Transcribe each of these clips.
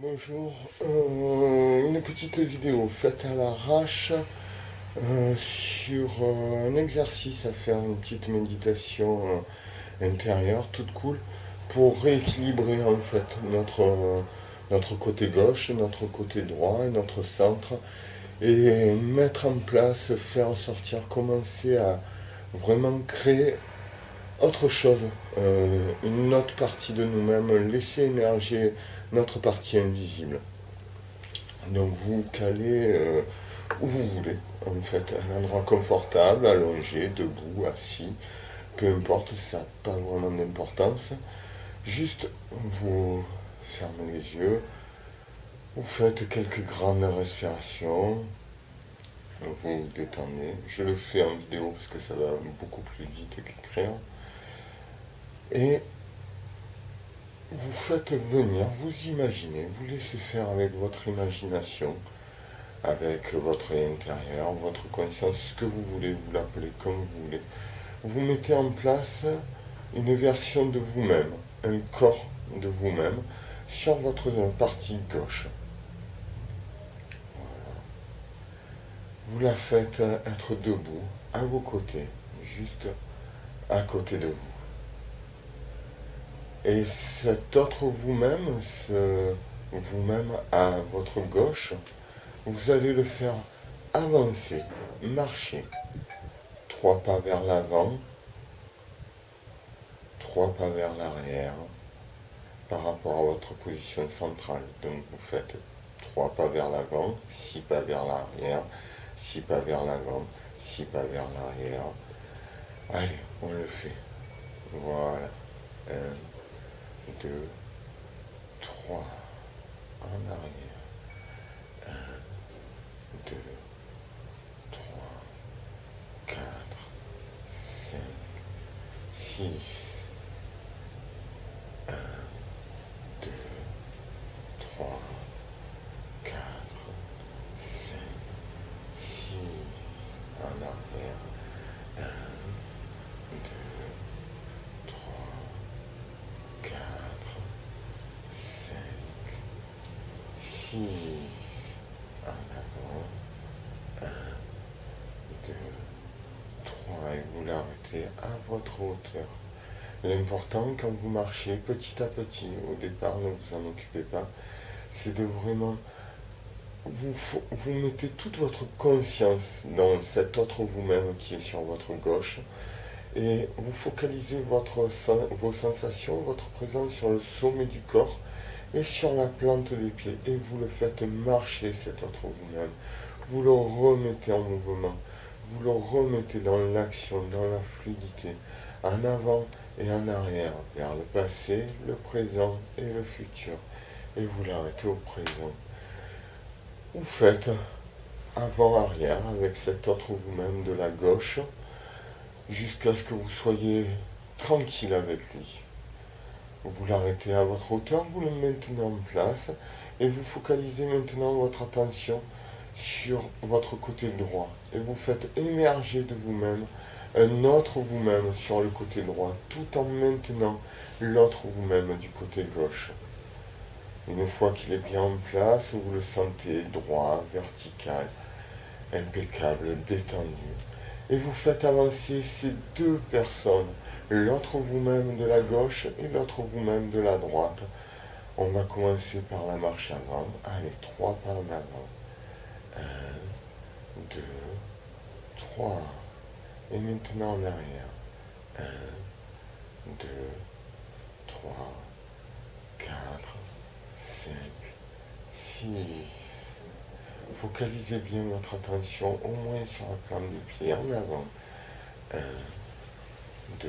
Bonjour, une petite vidéo faite à l'arrache sur un exercice à faire, une petite méditation intérieure toute cool pour rééquilibrer en fait notre côté gauche, notre côté droit et notre centre et mettre en place, faire sortir, commencer à vraiment créer autre chose, une autre partie de nous-mêmes, laisser émerger notre partie invisible. Donc vous calez où vous voulez, en fait, un endroit confortable, allongé, debout, assis, peu importe, ça n'a pas vraiment d'importance. Juste vous fermez les yeux, vous faites quelques grandes respirations, vous vous détendez. Je le fais en vidéo parce que ça va beaucoup plus vite qu'écrire. Et vous faites venir, vous imaginez, vous laissez faire avec votre imagination, avec votre intérieur, votre conscience, ce que vous voulez, vous l'appelez comme vous voulez. Vous mettez en place une version de vous-même, un corps de vous-même sur votre partie gauche. Vous la faites être debout, à vos côtés, juste à côté de vous. Et cet autre vous-même, ce vous-même à votre gauche, vous allez le faire avancer, marcher. 3 pas vers l'avant, 3 pas vers l'arrière par rapport à votre position centrale. Donc vous faites 3 pas vers l'avant, 6 pas vers l'arrière, 6 pas vers l'avant, 6 pas vers l'arrière. Allez, on le fait. Voilà. 1, 2, 3. En arrière. 1, 2, 3, 4, 5, 6. 1, 2, 3, 4, 5, 6. En arrière. 1, 2, 3, 4, 5, 6. En avant. 1, 2, 3. Et vous l'arrêtez à votre hauteur. L'important quand vous marchez petit à petit, au départ ne vous en occupez pas, c'est de vraiment vous mettez toute votre conscience dans cet autre vous-même qui est sur votre gauche et vous focalisez vos sensations, votre présence sur le sommet du corps et sur la plante des pieds et vous le faites marcher cet autre vous-même. Vous le remettez en mouvement, vous le remettez dans l'action, dans la fluidité, en avant et en arrière, vers le passé, le présent et le futur. Et vous l'arrêtez au présent. Vous faites avant-arrière avec cet autre vous-même de la gauche jusqu'à ce que vous soyez tranquille avec lui. Vous l'arrêtez à votre hauteur, vous le maintenez en place et vous focalisez maintenant votre attention sur votre côté droit et vous faites émerger de vous-même un autre vous-même sur le côté droit tout en maintenant l'autre vous-même du côté gauche. Une fois qu'il est bien en place, vous le sentez droit, vertical, impeccable, détendu. Et vous faites avancer ces deux personnes, l'autre vous-même de la gauche et l'autre vous-même de la droite. On va commencer par la marche avant. Allez, 3 pas en avant. 1, 2, 3. Et maintenant en arrière. 1, 2, 3, 4, 5, 6. Focalisez bien votre attention au moins sur la plante du pied en avant. 1, 2,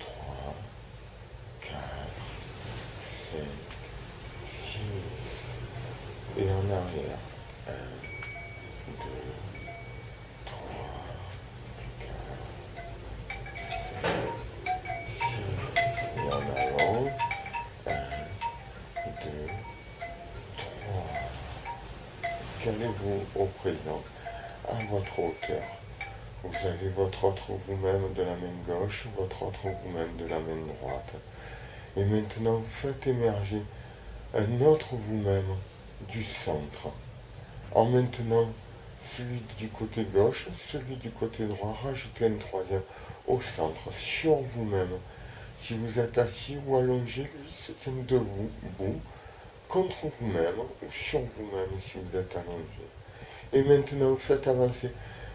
3, 4, 5, 6. Et en arrière. 1, 2, 3, 4, 5, 6. Et en avant. 1, 2, 3. Calez-vous au présent, à votre hauteur. Vous avez votre autre vous-même de la main gauche, votre autre vous-même de la main droite. Et maintenant, faites émerger un autre vous-même du centre. En maintenant celui du côté gauche, celui du côté droit, rajoutez un troisième au centre, sur vous-même. Si vous êtes assis ou allongé, lui se tient debout, contre vous-même ou sur vous-même si vous êtes allongé. Et maintenant, faites avancer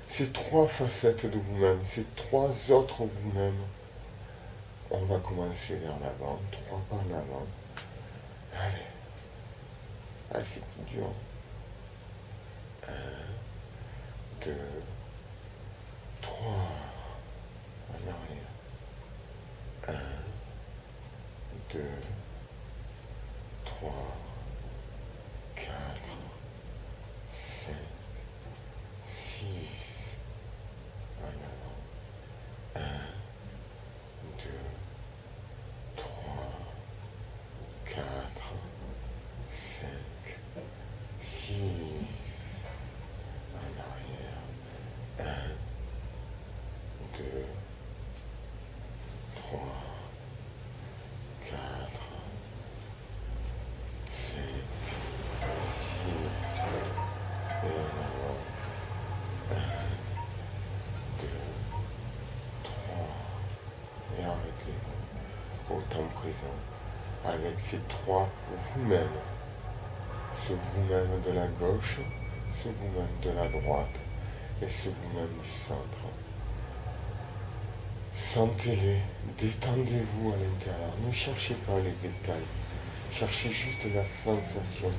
ces trois facettes de vous-même, ces trois autres vous-même. On va commencer vers l'avant, trois par l'avant. Allez. Ah, c'est plus dur. 1, 2, 3. En arrière. 1, 2, 3, 4, 5, 6. En avant. 1, 2, 3, 4, 5, 6. En arrière. 1, 2, 3, 4, 5, 6. Et en avant. 1, 2, 3. Et arrêtez. Au temps présent. Avec ces trois vous-même. Ce vous-même de la gauche, ce vous-même de la droite et ce vous-même du centre. Sentez-les, détendez-vous à l'intérieur, ne cherchez pas les détails, cherchez juste la sensation,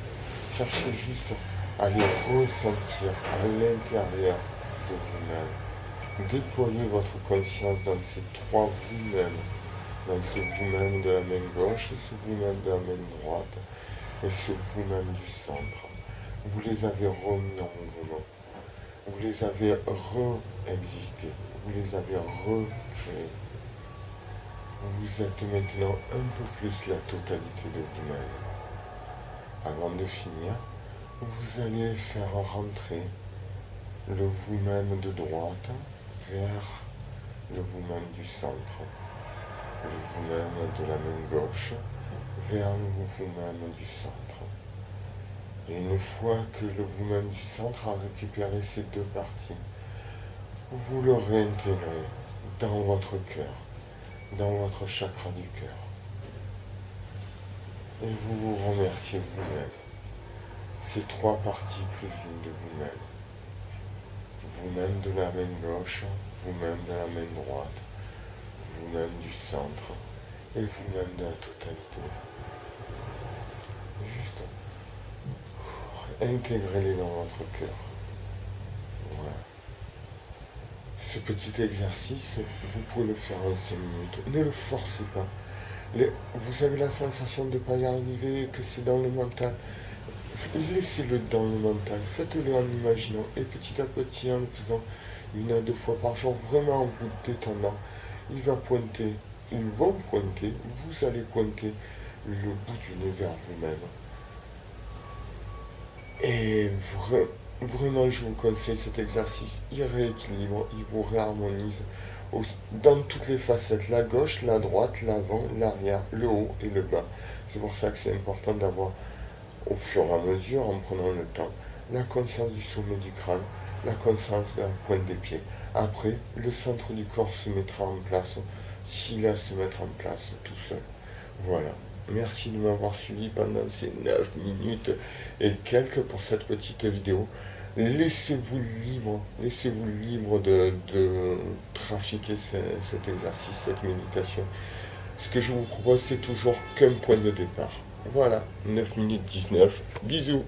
cherchez juste à les ressentir à l'intérieur de vous-même. Déployez votre conscience dans ces trois vous-même, dans ce vous-même de la main gauche, ce vous-même de la main droite, et ce vous-même du centre. Vous les avez remis en mouvement. Vous les avez re-existés. Vous les avez recréés. Vous êtes maintenant un peu plus la totalité de vous-même. Avant de finir, vous allez faire rentrer le vous-même de droite vers le vous-même du centre. Le vous-même de la main gauche vers le vous-même du centre. Et une fois que le vous-même du centre a récupéré ces deux parties, vous le réintégrez dans votre cœur, dans votre chakra du cœur. Et vous vous remerciez vous-même. Ces trois parties plus une de vous-même. Vous-même de la main gauche, vous-même de la main droite, vous-même du centre et vous-même de la totalité. Juste intégrez-les dans votre cœur. Voilà. Ce petit exercice, vous pouvez le faire en 5 minutes. Ne le forcez pas. Vous avez la sensation de ne pas y arriver, que c'est dans le mental. Laissez-le dans le mental. Faites-le en imaginant. Et petit à petit, en le faisant 1 à 2 fois par jour, vraiment en vous détendant, il va pointer, ils vont pointer, vous allez pointer le bout du nez vers vous-même. Et vraiment, je vous conseille cet exercice. Il rééquilibre, il vous réharmonise dans toutes les facettes. La gauche, la droite, l'avant, l'arrière, le haut et le bas. C'est pour ça que c'est important d'avoir, au fur et à mesure, en prenant le temps, la conscience du sommet du crâne, la conscience de la pointe des pieds. Après, le centre du corps se mettra en place, s'il a à se mettre en place tout seul. Voilà. Merci de m'avoir suivi pendant ces 9 minutes et quelques pour cette petite vidéo. Laissez-vous libre de trafiquer cet exercice, cette méditation. Ce que je vous propose, c'est toujours qu'un point de départ. Voilà, 9 minutes 19. Bisous.